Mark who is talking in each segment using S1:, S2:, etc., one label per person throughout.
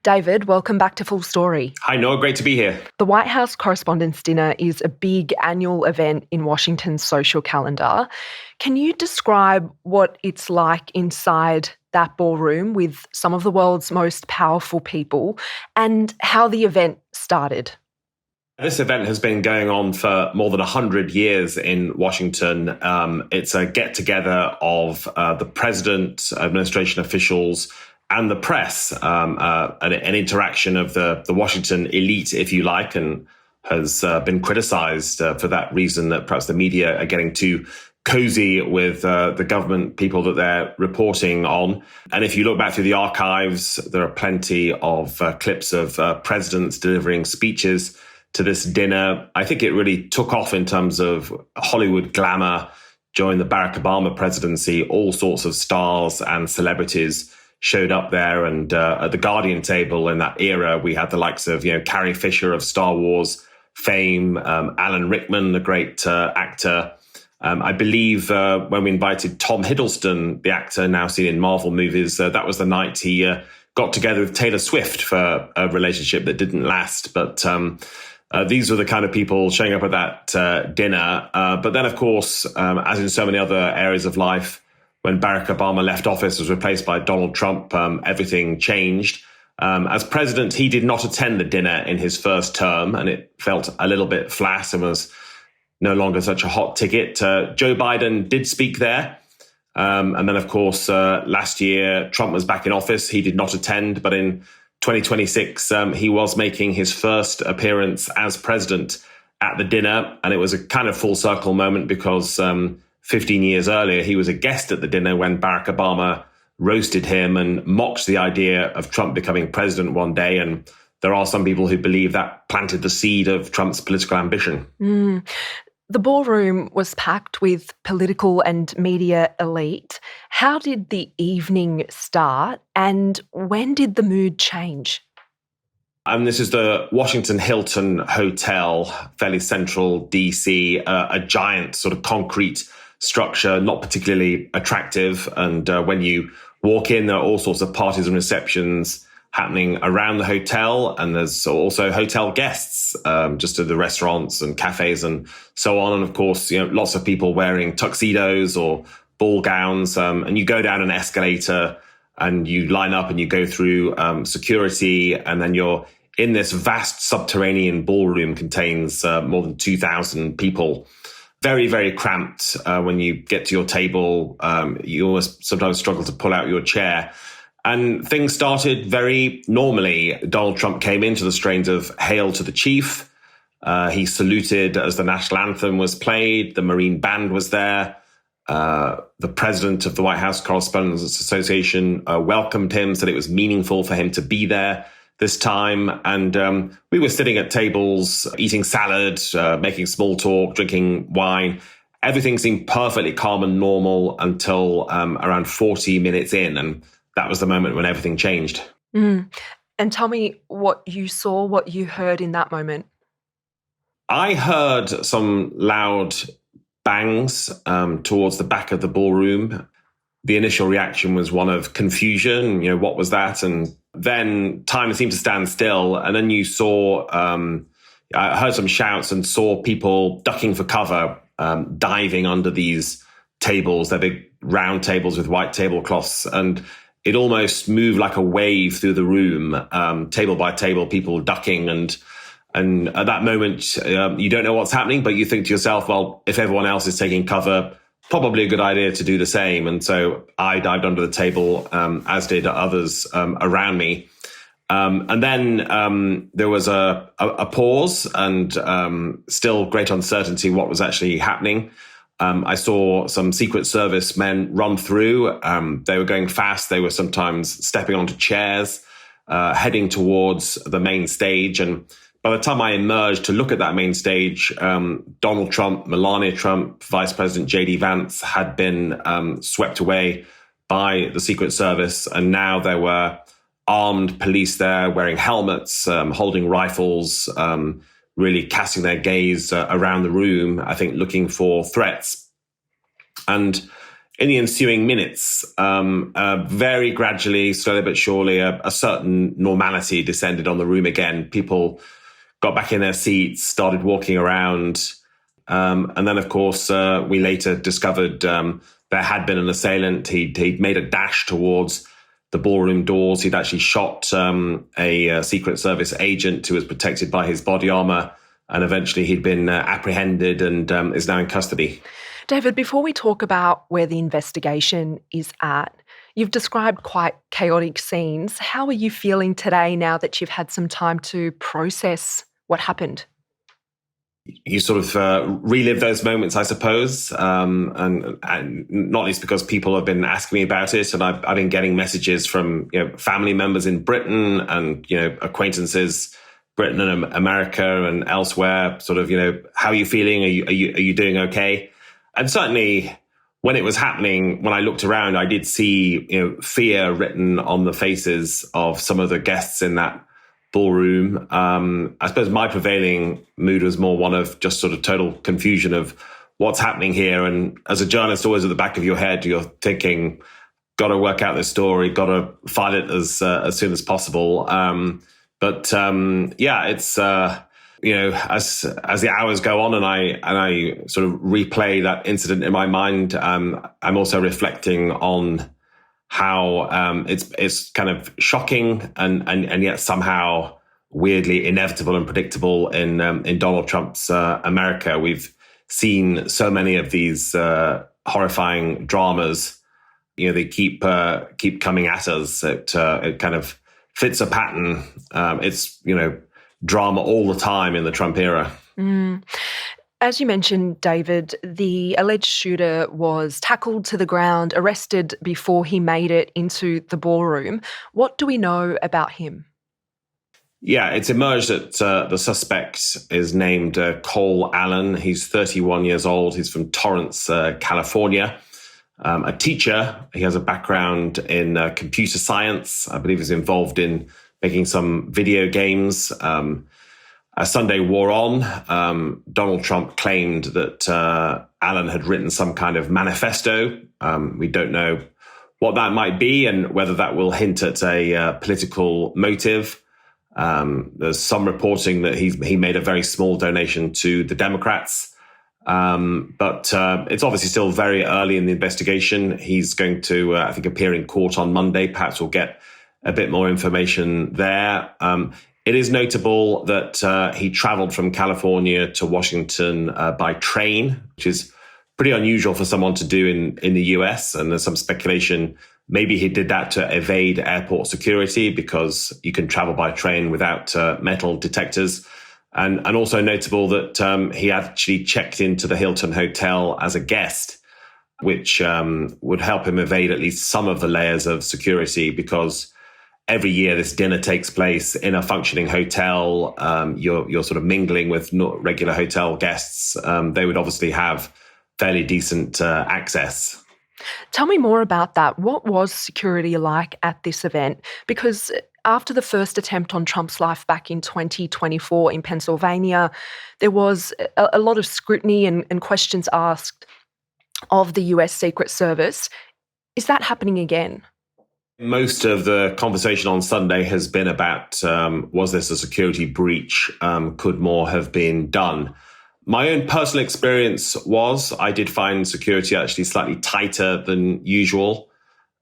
S1: David, welcome back to Full Story.
S2: Hi, Nour. Great to be here.
S1: The White House Correspondents' Dinner is a big annual event in Washington's social calendar. Can you describe what it's like inside that ballroom with some of the world's most powerful people and how the event started?
S2: This event has been going on for more than 100 years in Washington. It's a get-together of the president, administration officials, and the press, an interaction of the Washington elite, if you like, and has been criticized for that reason that perhaps the media are getting too cozy with the government people that they're reporting on. And if you look back through the archives, there are plenty of clips of presidents delivering speeches to this dinner. I think it really took off in terms of Hollywood glamour during the Barack Obama presidency. All sorts of stars and celebrities showed up there. And at the Guardian table in that era, we had the likes of, Carrie Fisher of Star Wars fame, Alan Rickman, the great actor. I believe when we invited Tom Hiddleston, the actor now seen in Marvel movies, that was the night he got together with Taylor Swift for a relationship that didn't last. But these were the kind of people showing up at that dinner. But then, of course, as in so many other areas of life, when Barack Obama left office, was replaced by Donald Trump, everything changed. As president, he did not attend the dinner in his first term, and it felt a little bit flat and was no longer such a hot ticket. Joe Biden did speak there. And then, of course, last year, Trump was back in office. He did not attend, but in 2026, he was making his first appearance as president at the dinner. And it was a kind of full circle moment because 15 years earlier, he was a guest at the dinner when Barack Obama roasted him and mocked the idea of Trump becoming president one day. And there are some people who believe that planted the seed of Trump's political ambition.
S1: The ballroom was packed with political and media elite. How did the evening start and when did the mood change?
S2: This is the Washington Hilton Hotel, fairly central DC, a giant sort of concrete structure, not particularly attractive. And when you walk in, there are all sorts of parties and receptions happening around the hotel. And there's also hotel guests, just at the restaurants and cafes and so on. And of course, lots of people wearing tuxedos or ball gowns. And you go down an escalator and you line up and you go through security. And then you're in this vast subterranean ballroom, contains more than 2,000 people. Very, very cramped. When you get to your table, you almost sometimes struggle to pull out your chair. And things started very normally. Donald Trump came into the strains of Hail to the Chief. He saluted as the national anthem was played. The Marine Band was there. The president of the White House Correspondents Association welcomed him, said it was meaningful for him to be there this time. And we were sitting at tables, eating salad, making small talk, drinking wine. Everything seemed perfectly calm and normal until around 40 minutes in. And that was the moment when everything changed.
S1: And tell me what you saw, what you heard in that moment.
S2: I heard some loud bangs towards the back of the ballroom. The initial reaction was one of confusion. What was that? And then time seemed to stand still. And then you saw, I heard some shouts and saw people ducking for cover, diving under these tables. They're big round tables with white tablecloths. And it almost moved like a wave through the room, table by table, people ducking. And at that moment, you don't know what's happening, but you think to yourself, well, if everyone else is taking cover, probably a good idea to do the same. And so I dived under the table, as did others around me. And then there was a pause and still great uncertainty what was actually happening. I saw some Secret Service men run through. They were going fast. They were sometimes stepping onto chairs, heading towards the main stage. And by the time I emerged to look at that main stage, Donald Trump, Melania Trump, Vice President J.D. Vance had been swept away by the Secret Service. And now there were armed police there wearing helmets, holding rifles, really casting their gaze around the room, I think looking for threats. And in the ensuing minutes, very gradually, slowly but surely, a certain normality descended on the room again. People got back in their seats, started walking around. And then, of course, we later discovered there had been an assailant. He'd made a dash towards the ballroom doors. He'd actually shot a Secret Service agent who was protected by his body armor. And eventually he'd been apprehended and is now in custody.
S1: David, before we talk about where the investigation is at, you've described quite chaotic scenes. How are you feeling today now that you've had some time to process what happened?
S2: You sort of relive those moments, I suppose, and not least because people have been asking me about it, and I've been getting messages from family members in Britain and acquaintances, Britain and America and elsewhere. Sort of, how are you feeling? Are you doing okay? And certainly, when it was happening, when I looked around, I did see fear written on the faces of some of the guests in that ballroom. I suppose my prevailing mood was more one of just sort of total confusion of what's happening here. And as a journalist, always at the back of your head, you're thinking, got to work out this story, got to file it as soon as possible. But it's as the hours go on and I sort of replay that incident in my mind, I'm also reflecting on how it's kind of shocking and yet somehow weirdly inevitable and predictable in Donald Trump's America. We've seen so many of these horrifying dramas. They keep coming at us. It kind of fits a pattern. It's drama all the time in the Trump era.
S1: As you mentioned, David, the alleged shooter was tackled to the ground, arrested before he made it into the ballroom. What do we know about him?
S2: Yeah, it's emerged that the suspect is named Cole Allen. He's 31 years old. He's from Torrance, California. A teacher. He has a background in computer science. I believe he's involved in making some video games. As Sunday wore on, Donald Trump claimed that Allen had written some kind of manifesto. We don't know what that might be and whether that will hint at a political motive. There's some reporting that he made a very small donation to the Democrats. But it's obviously still very early in the investigation. He's going to, I think, appear in court on Monday. Perhaps we'll get a bit more information there. It is notable that he traveled from California to Washington by train, which is pretty unusual for someone to do in the US. And there's some speculation maybe he did that to evade airport security because you can travel by train without metal detectors. And also notable that he actually checked into the Hilton Hotel as a guest, which would help him evade at least some of the layers of security because every year this dinner takes place in a functioning hotel. You're sort of mingling with regular hotel guests. They would obviously have fairly decent access.
S1: Tell me more about that. What was security like at this event? Because after the first attempt on Trump's life back in 2024 in Pennsylvania, there was a lot of scrutiny and questions asked of the US Secret Service. Is that happening again?
S2: Most of the conversation on Sunday has been about, was this a security breach? Could more have been done? My own personal experience was I did find security actually slightly tighter than usual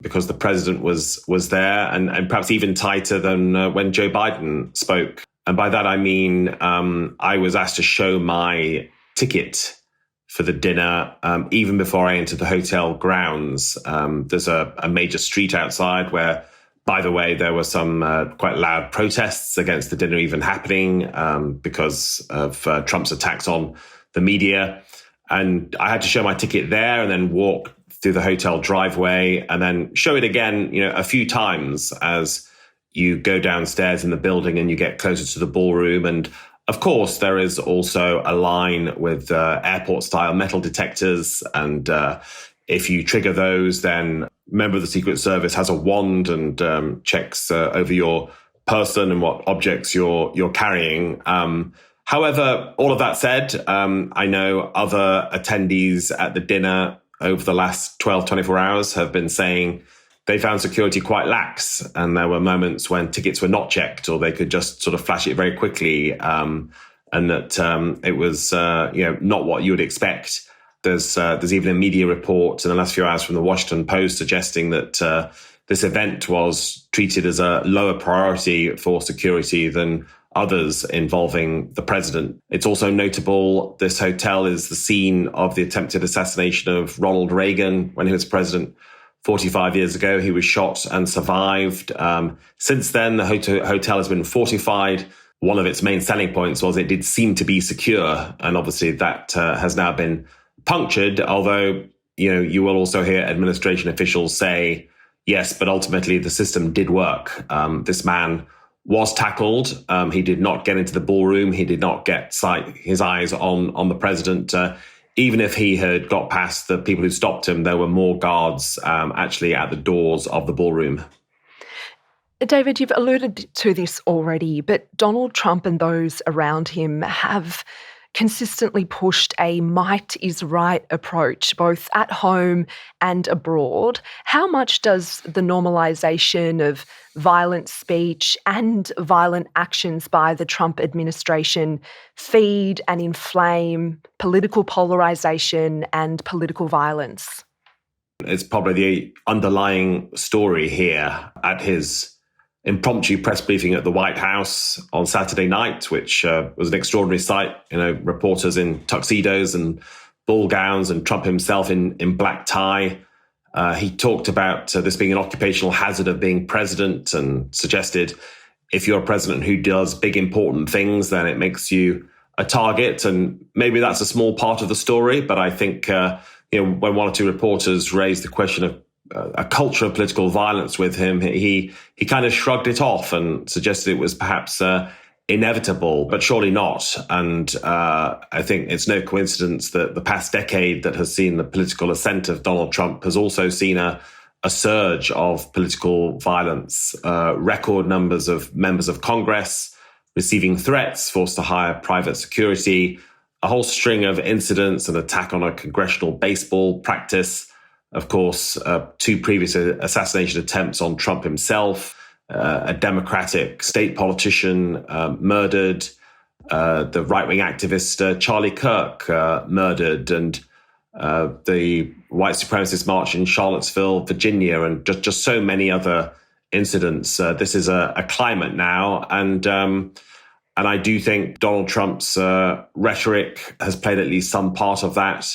S2: because the president was there and perhaps even tighter than when Joe Biden spoke. And by that, I mean, I was asked to show my ticket for the dinner even before I entered the hotel grounds. There's a major street outside where, by the way, there were some quite loud protests against the dinner even happening because of Trump's attacks on the media. And I had to show my ticket there and then walk through the hotel driveway and then show it again, a few times as you go downstairs in the building and you get closer to the ballroom. And of course, there is also a line with airport-style metal detectors. And if you trigger those, then a member of the Secret Service has a wand and checks over your person and what objects you're carrying. However, all of that said, I know other attendees at the dinner over the last 12, 24 hours have been saying they found security quite lax. And there were moments when tickets were not checked or they could just sort of flash it very quickly. And that it was not what you would expect. There's even a media report in the last few hours from the Washington Post suggesting that this event was treated as a lower priority for security than others involving the president. It's also notable this hotel is the scene of the attempted assassination of Ronald Reagan when he was president 45 years ago. He was shot and survived. Since then, the hotel has been fortified. One of its main selling points was it did seem to be secure. And obviously that has now been punctured, although you will also hear administration officials say, yes, but ultimately the system did work. This man was tackled. He did not get into the ballroom. He did not get his eyes on the president. Even if he had got past the people who stopped him, there were more guards actually at the doors of the ballroom.
S1: David, you've alluded to this already, but Donald Trump and those around him have consistently pushed a might is right approach, both at home and abroad. How much does the normalization of violent speech and violent actions by the Trump administration feed and inflame political polarization and political violence?
S2: It's probably the underlying story here at his impromptu press briefing at the White House on Saturday night, which was an extraordinary sight. Reporters in tuxedos and ball gowns and Trump himself in black tie. He talked about this being an occupational hazard of being president and suggested if you're a president who does big, important things, then it makes you a target. And maybe that's a small part of the story. But I think, when one or two reporters raised the question of a culture of political violence with him, he kind of shrugged it off and suggested it was perhaps inevitable, but surely not. And I think it's no coincidence that the past decade that has seen the political ascent of Donald Trump has also seen a surge of political violence, record numbers of members of Congress receiving threats, forced to hire private security, a whole string of incidents, an attack on a congressional baseball practice. Of course, two previous assassination attempts on Trump himself, a Democratic state politician murdered, the right-wing activist Charlie Kirk murdered, and the white supremacist march in Charlottesville, Virginia, and just so many other incidents. This is a climate now, and I do think Donald Trump's rhetoric has played at least some part of that.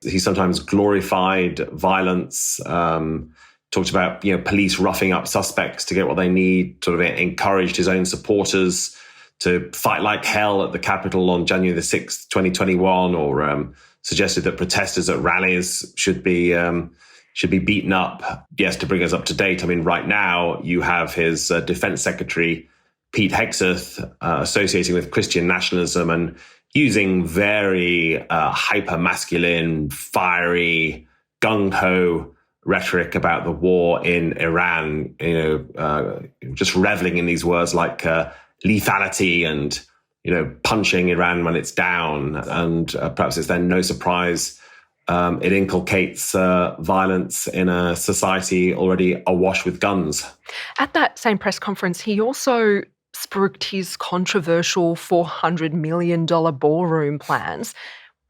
S2: He sometimes glorified violence, talked about police roughing up suspects to get what they need, sort of encouraged his own supporters to fight like hell at the Capitol on January the 6th, 2021, or suggested that protesters at rallies should be beaten up. Yes, to bring us up to date, I mean, right now you have his defense secretary, Pete Hegseth, associating with Christian nationalism and using very hyper-masculine, fiery, gung-ho rhetoric about the war in Iran, just reveling in these words like lethality and, punching Iran when it's down. And perhaps it's then no surprise it inculcates violence in a society already awash with guns.
S1: At that same press conference, he also spruiked his controversial $400 million ballroom plans,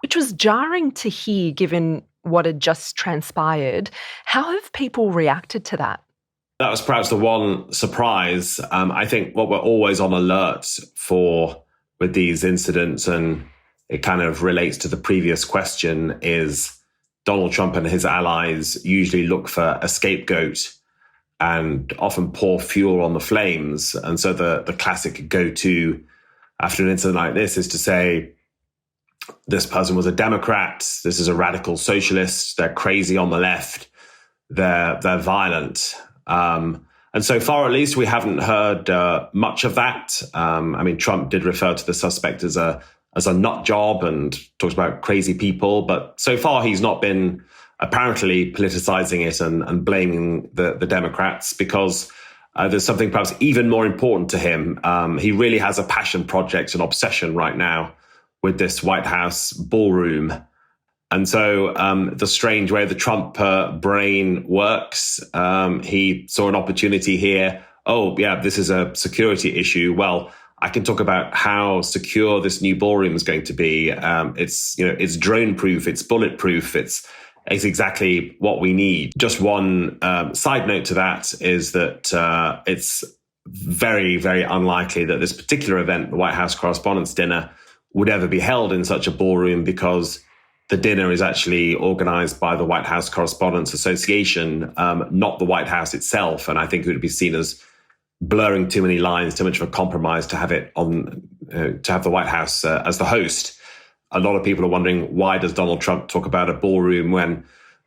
S1: which was jarring to hear given what had just transpired. How have people reacted to that?
S2: That was perhaps the one surprise. I think what we're always on alert for with these incidents, and it kind of relates to the previous question, is Donald Trump and his allies usually look for a scapegoat and often pour fuel on the flames. And so the classic go-to after an incident like this is to say, this person was a Democrat, this is a radical socialist, they're crazy on the left, they're violent. And so far, at least, we haven't heard much of that. Trump did refer to the suspect as a nut job and talked about crazy people, but so far he's not been apparently politicizing it and blaming the Democrats, because there's something perhaps even more important to him. He really has a passion project, an obsession right now with this White House ballroom. And so the strange way the Trump brain works, he saw an opportunity here. Oh, yeah, this is a security issue. Well, I can talk about how secure this new ballroom is going to be. It's drone proof, it's bulletproof, it's exactly what we need. Just one side note to that is that it's very, very unlikely that this particular event, the White House Correspondents' Dinner, would ever be held in such a ballroom, because the dinner is actually organized by the White House Correspondents Association, not the White House itself. And I think it would be seen as blurring too many lines, too much of a compromise to have it on, to have the White House as the host. A lot of people are wondering, why does Donald Trump talk about a ballroom when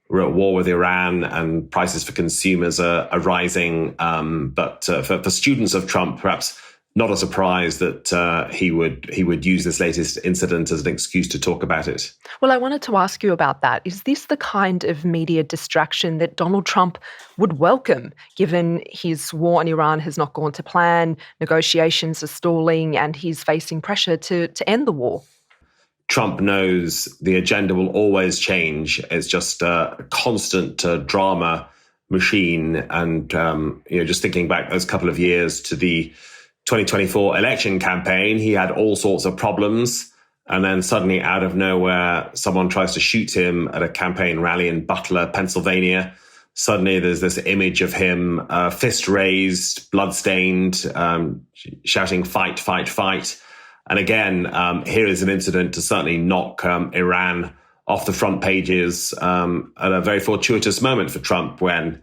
S2: we're at war with Iran and prices for consumers are rising? But for students of Trump, perhaps not a surprise that he would use this latest incident as an excuse to talk about it.
S1: Well, I wanted to ask you about that. Is this the kind of media distraction that Donald Trump would welcome, given his war on Iran has not gone to plan, negotiations are stalling, and he's facing pressure to end the war?
S2: Trump knows the agenda will always change. It's just a constant drama machine. And just thinking back those couple of years to the 2024 election campaign, he had all sorts of problems. And then suddenly, out of nowhere, someone tries to shoot him at a campaign rally in Butler, Pennsylvania. Suddenly, there's this image of him, fist raised, bloodstained, shouting, "Fight, fight, fight." And again, here is an incident to certainly knock Iran off the front pages at a very fortuitous moment for Trump, when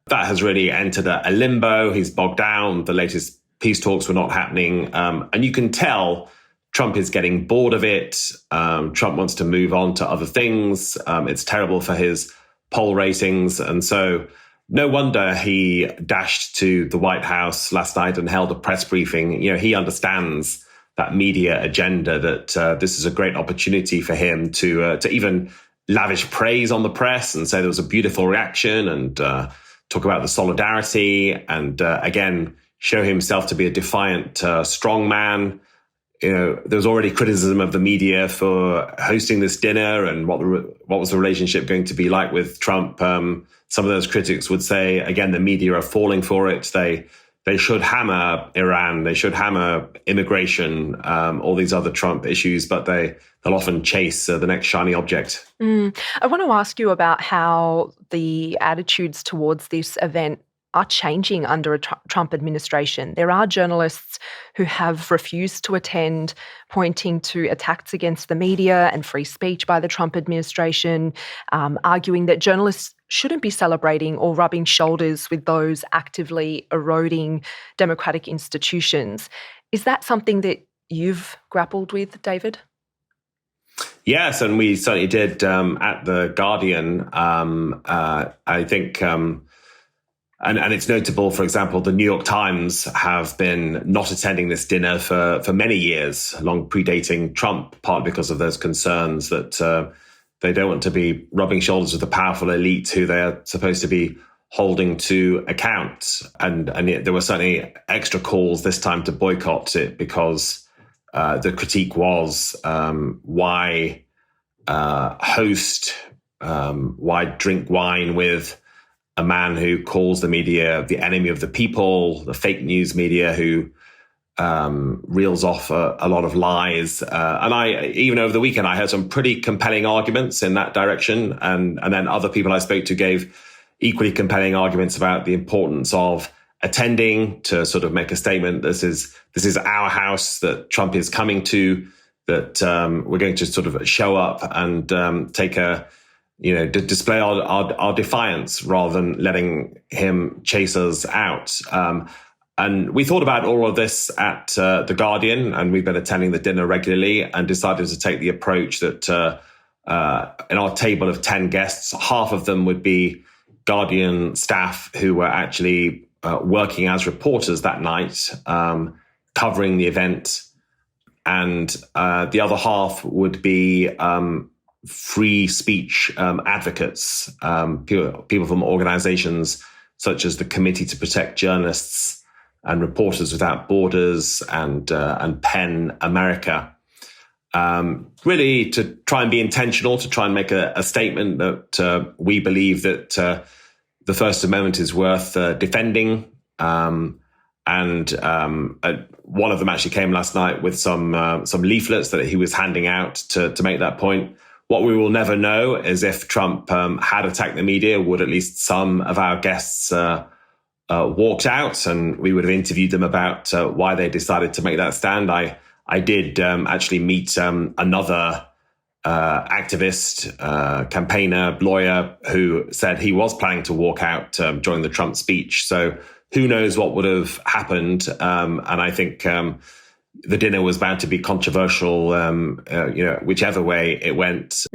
S2: that has really entered a limbo. He's bogged down. The latest peace talks were not happening. And you can tell Trump is getting bored of it. Trump wants to move on to other things. It's terrible for his poll ratings. And so no wonder he dashed to the White House last night and held a press briefing. He understands that media agenda, that this is a great opportunity for him to even lavish praise on the press and say there was a beautiful reaction, and talk about the solidarity, and again, show himself to be a defiant strong man. There was already criticism of the media for hosting this dinner, and what was the relationship going to be like with Trump. Some of those critics would say, again, the media are falling for it. They should hammer Iran, they should hammer immigration, all these other Trump issues, but they'll often chase the next shiny object.
S1: I want to ask you about how the attitudes towards this event are changing under a Trump administration. There are journalists who have refused to attend, pointing to attacks against the media and free speech by the Trump administration, arguing that journalists shouldn't be celebrating or rubbing shoulders with those actively eroding democratic institutions. Is that something that you've grappled with, David?
S2: Yes, and we certainly did at The Guardian. I think... And it's notable, for example, the New York Times have been not attending this dinner for many years, long predating Trump, partly because of those concerns that they don't want to be rubbing shoulders with the powerful elite who they're supposed to be holding to account. And yet there were certainly extra calls this time to boycott it, because the critique was why drink wine with a man who calls the media the enemy of the people, the fake news media, who reels off a lot of lies. And even over the weekend, I heard some pretty compelling arguments in that direction. And then other people I spoke to gave equally compelling arguments about the importance of attending, to sort of make a statement. This is our house that Trump is coming to, that we're going to sort of show up and take display our defiance rather than letting him chase us out. And we thought about all of this at The Guardian, and we've been attending the dinner regularly, and decided to take the approach that in our table of 10 guests, half of them would be Guardian staff who were actually working as reporters that night, covering the event. And the other half would be free speech advocates, people from organizations such as the Committee to Protect Journalists and Reporters Without Borders and PEN America. really to try and be intentional, to try and make a statement that we believe that the First Amendment is worth defending. One of them actually came last night with some leaflets that he was handing out to make that point. What we will never know is if Trump had attacked the media, would at least some of our guests walked out, and we would have interviewed them about why they decided to make that stand. I did actually meet another activist, campaigner, lawyer, who said he was planning to walk out during the Trump speech. So who knows what would have happened? And I think the dinner was bound to be controversial, whichever way it went.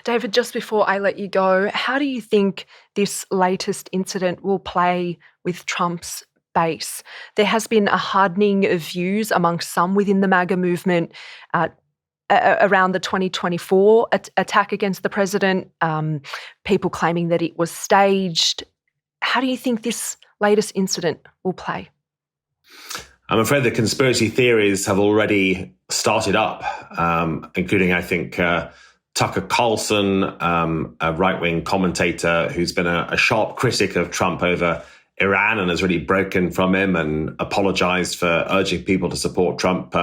S1: David, just before I let you go, how do you think this latest incident will play with Trump's base? There has been a hardening of views among some within the MAGA movement around the 2024 attack against the president, people claiming that it was staged. How do you think this latest incident will play?
S2: I'm afraid the conspiracy theories have already started up, including, I think, Tucker Carlson, a right-wing commentator who's been a sharp critic of Trump over Iran and has really broken from him and apologized for urging people to support Trump.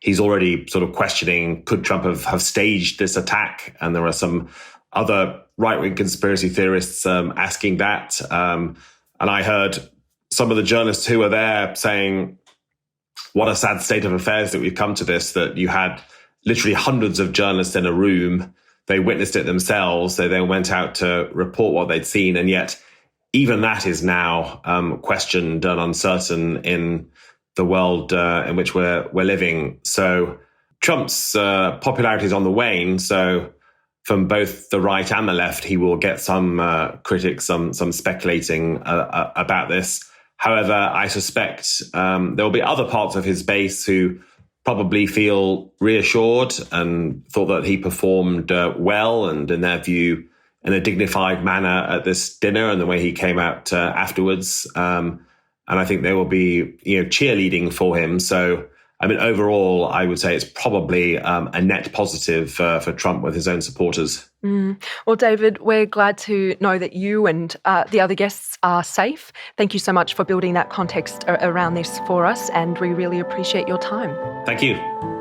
S2: He's already sort of questioning, could Trump have staged this attack? And there are some other right-wing conspiracy theorists asking that. And I heard some of the journalists who were there saying, what a sad state of affairs that we've come to this, that you had literally hundreds of journalists in a room. They witnessed it themselves. They then went out to report what they'd seen. And yet even that is now questioned and uncertain in the world in which we're living. So Trump's popularity is on the wane. So from both the right and the left, he will get some critics, some speculating about this. However, I suspect there will be other parts of his base who probably feel reassured and thought that he performed well and, in their view, in a dignified manner at this dinner and the way he came out afterwards. And I think they will be, cheerleading for him. So, I mean, overall, I would say it's probably a net positive for Trump with his own supporters.
S1: Well, David, we're glad to know that you and the other guests are safe. Thank you so much for building that context around this for us, and we really appreciate your time.
S2: Thank you.